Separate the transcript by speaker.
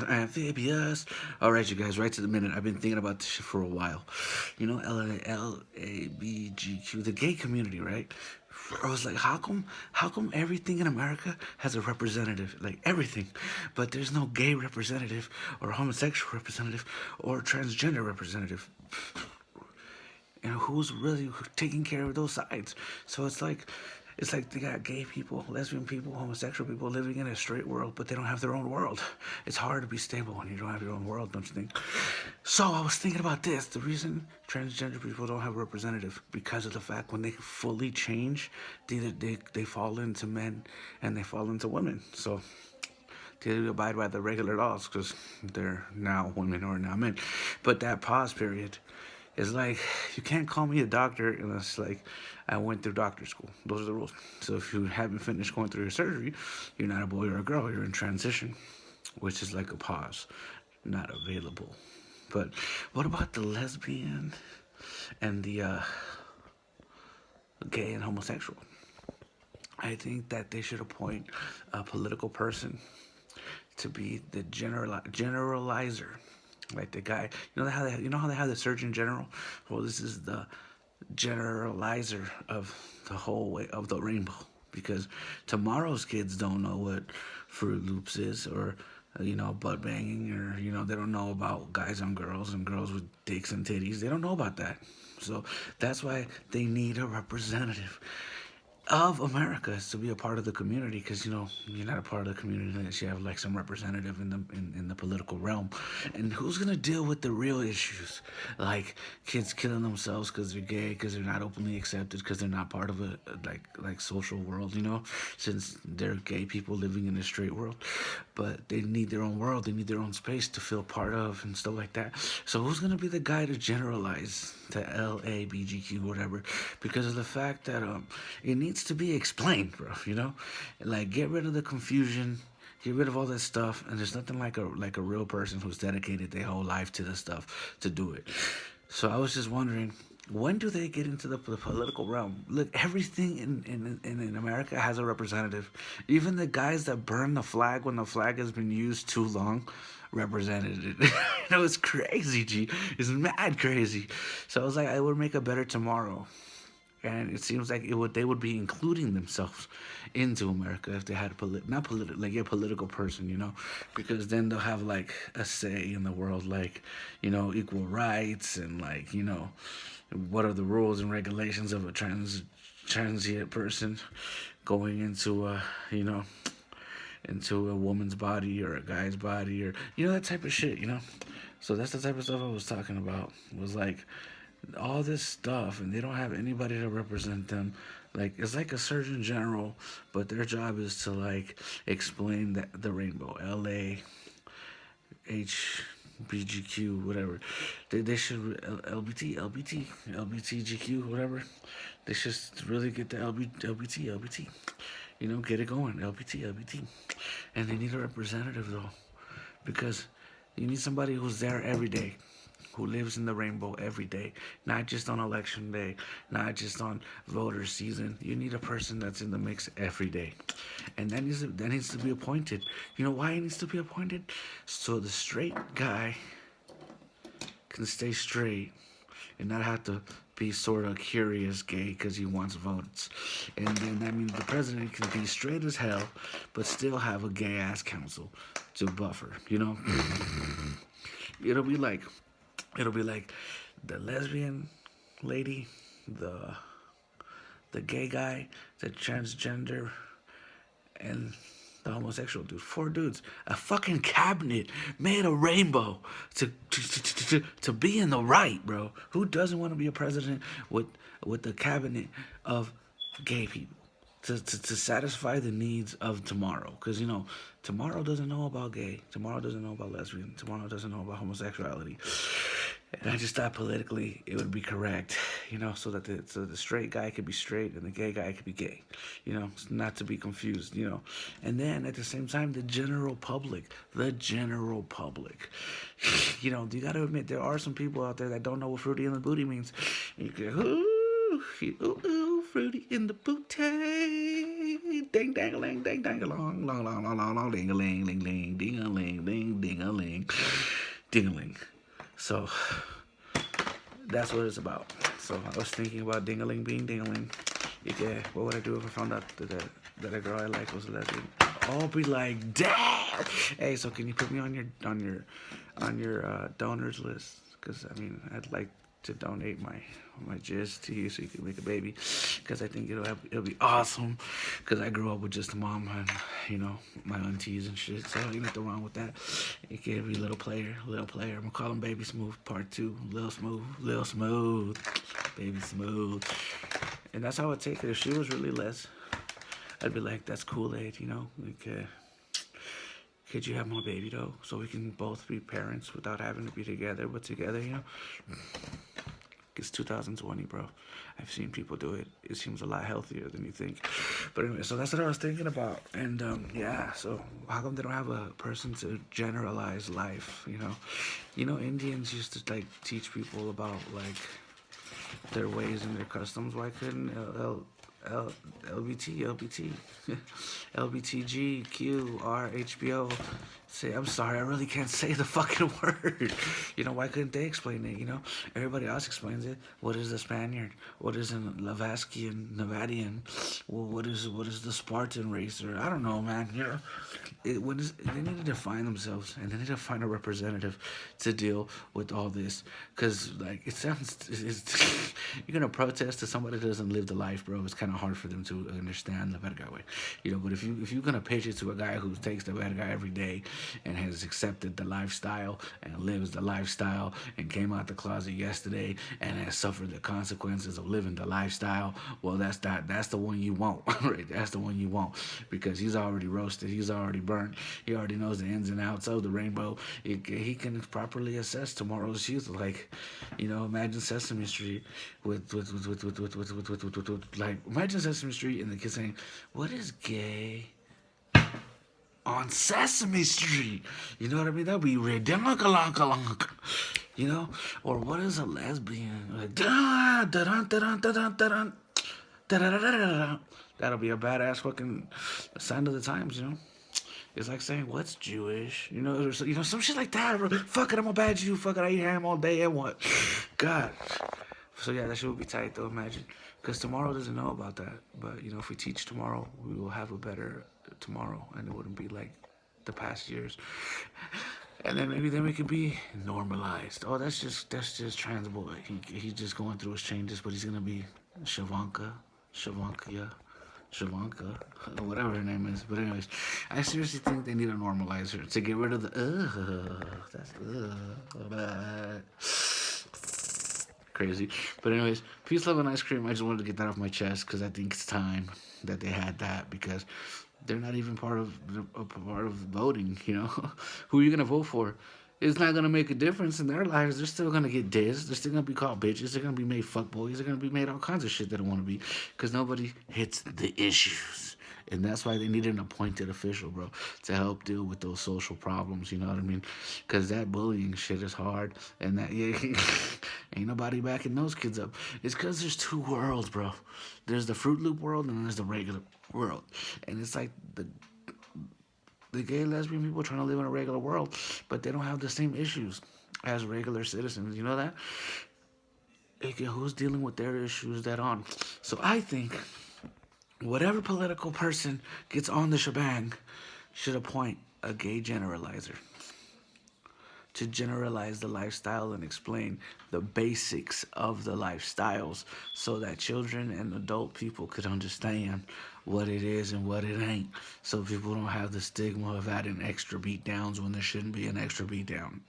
Speaker 1: Amphibious. All right, you guys, right to the minute. I've been thinking about this shit for a while. You know, LABGQ, the gay community, right? I was like, how come everything in America has a representative, like everything, but there's no gay representative or homosexual representative or transgender representative? And who's really taking care of those sides? So it's like they got gay people, lesbian people, homosexual people living in a straight world, but they don't have their own world. It's hard to be stable when you don't have your own world, don't you think? So I was thinking about this. The reason transgender people don't have a representative because of the fact when they fully change, they fall into men and they fall into women. So they abide by the regular laws because they're now women or now men. But that pause period is like you can't call me a doctor unless like I went through doctor school. Those are the rules. So if you haven't finished going through your surgery, you're not a boy or a girl. You're in transition, which is like a pause, not available. But what about the lesbian and the gay and homosexual? I think that they should appoint a political person to be the generalizer, like the guy. You know how they have the Surgeon General. Well, this is the generalizer of the whole way of the rainbow, because tomorrow's kids don't know what Fruit Loops is, or butt banging, or they don't know about guys on girls and girls with dicks and titties. They don't know about that. So that's why they need a representative of America is to be a part of the community, because you're not a part of the community unless you have like some representative in the political realm. And who's gonna deal with the real issues, like kids killing themselves because they're gay, because they're not openly accepted, because they're not part of a like social world, since they're gay people living in a straight world, but they need their own world, they need their own space to feel part of and stuff like that. So who's gonna be the guy to generalize to LABGQ, whatever, because of the fact that it needs to be explained, bro. Like get rid of the confusion, get rid of all that stuff, and there's nothing like a real person who's dedicated their whole life to this stuff to do it. So I was just wondering, when do they get into the political realm? Look, everything in America has a representative. Even the guys that burn the flag when the flag has been used too long represented it. It's crazy, G. It's mad crazy. So I was like, I would make a better tomorrow. And it seems like they would be including themselves into America if they had not political, like a political person, because then they'll have like a say in the world, like equal rights, and like what are the rules and regulations of a transient person going into into a woman's body or a guy's body, or that type of shit. So that's the type of stuff I was talking about. Was like all this stuff, and they don't have anybody to represent them. Like it's like a surgeon general, but their job is to like explain the rainbow. LAHBGQ, whatever. They should LBTGQ, whatever. They should really get the LBT. Get it going. LBT. And they need a representative though, because you need somebody who's there every day, who lives in the rainbow every day, not just on election day, not just on voter season. You need a person that's in the mix every day, and that needs to be appointed. You know why he needs to be appointed? So the straight guy can stay straight and not have to be sort of curious gay because he wants votes. And then that means the president can be straight as hell, but still have a gay ass council to buffer. It'll be like it'll be like the lesbian lady, the gay guy, the transgender, and the homosexual dude. Four dudes. A fucking cabinet made a rainbow to be in the right, bro. Who doesn't want to be a president with the cabinet of gay people? To satisfy the needs of tomorrow. Because, tomorrow doesn't know about gay. Tomorrow doesn't know about lesbian. Tomorrow doesn't know about homosexuality. And I just thought politically it would be correct, so that the straight guy could be straight and the gay guy could be gay, not to be confused, And then at the same time, the general public, you gotta admit there are some people out there that don't know what fruity in the booty means. You go, ooh, fruity in the booty. ding dang a ling, ding dang a long, long, long, long, long, long, ding a ling, ling, ling, ding a ling, ling, ding a ling, ding a ling. So that's what it's about. So I was thinking about ding a ling, being ding a ling. Yeah, what would I do if I found out that a girl I like was a lesbian? I'll be like, damn. Hey, so can you put me on your donors list? Because I mean, I'd like to donate my jizz to you so you can make a baby. Because I think it'll be awesome. Because I grew up with just a mom and my aunties and shit. So ain't nothing wrong with that. It can be little player, little player. I'm gonna call him Baby Smooth Part 2. Lil Smooth, Lil Smooth, Baby Smooth. And that's how I'd take it. If she was really less, I'd be like, that's Kool-Aid, Like, could you have my baby, though? So we can both be parents without having to be together, but together. It's 2020, bro. I've seen people do it. It seems a lot healthier than you think. But anyway, so that's what I was thinking about. And, yeah, so how come they don't have a person to generalize life, Indians used to, like, teach people about, like, their ways and their customs. Why couldn't LBT, LBTG, Q, R, HBO say, I'm sorry, I really can't say the fucking word. Why couldn't they explain it, Everybody else explains it. What is the Spaniard? What is a Lavasquian, Nevadian? Well, what is the Spartan racer? I don't know, man, they need to define themselves, and they need to find a representative to deal with all this. Because, like, it sounds, you're going to protest to somebody that doesn't live the life, bro. It's kind of hard for them to understand the bad guy way. But if you're going to pitch it to a guy who takes the bad guy every day and has accepted the lifestyle and lives the lifestyle and came out the closet yesterday and has suffered the consequences of living the lifestyle, well, that's the one you want, right? That's the one you want, because he's already roasted, he's already burnt, he already knows the ins and outs of the rainbow. He can properly assess tomorrow's youth. Like, imagine Sesame Street with like, imagine Sesame Street and the kids saying, "What is gay?" On Sesame Street. You know what I mean? That'd be ridiculous. Or what is a lesbian? Like, that'll be a badass fucking sign of the times, It's like saying, what's Jewish? Some shit like that. Fuck it, I'm a bad Jew. Fuck it, I eat ham all day and what? God. So yeah, that shit would be tight though, imagine. Because tomorrow doesn't know about that. But, if we teach tomorrow, we will have a better tomorrow. And it wouldn't be like the past years. And then maybe we could be normalized. Oh, that's just trans boy. He's just going through his changes, but he's going to be Shavanka, whatever her name is. But anyways, I seriously think they need to normalize her to get rid of the crazy. But anyways, peace, love, and ice cream. I just wanted to get that off my chest because I think it's time that they had that, because they're not even part of voting. Who are you gonna vote for? It's not gonna make a difference in their lives. They're still gonna get dissed. They're still gonna be called bitches. They're gonna be made fuckboys. They're gonna be made all kinds of shit they don't want to be, because nobody hits the issues. And that's why they need an appointed official, bro, to help deal with those social problems. You know what I mean? Because that bullying shit is hard, and that ain't nobody backing those kids up. It's because there's two worlds, bro. There's the Fruit Loop world, and there's the regular world. And it's like the gay, lesbian people trying to live in a regular world, but they don't have the same issues as regular citizens. You know that? Who's dealing with their issues that on? So I think whatever political person gets on the shebang should appoint a gay generalizer to generalize the lifestyle and explain the basics of the lifestyles, so that children and adult people could understand what it is and what it ain't, so people don't have the stigma of adding extra beat downs when there shouldn't be an extra beat down.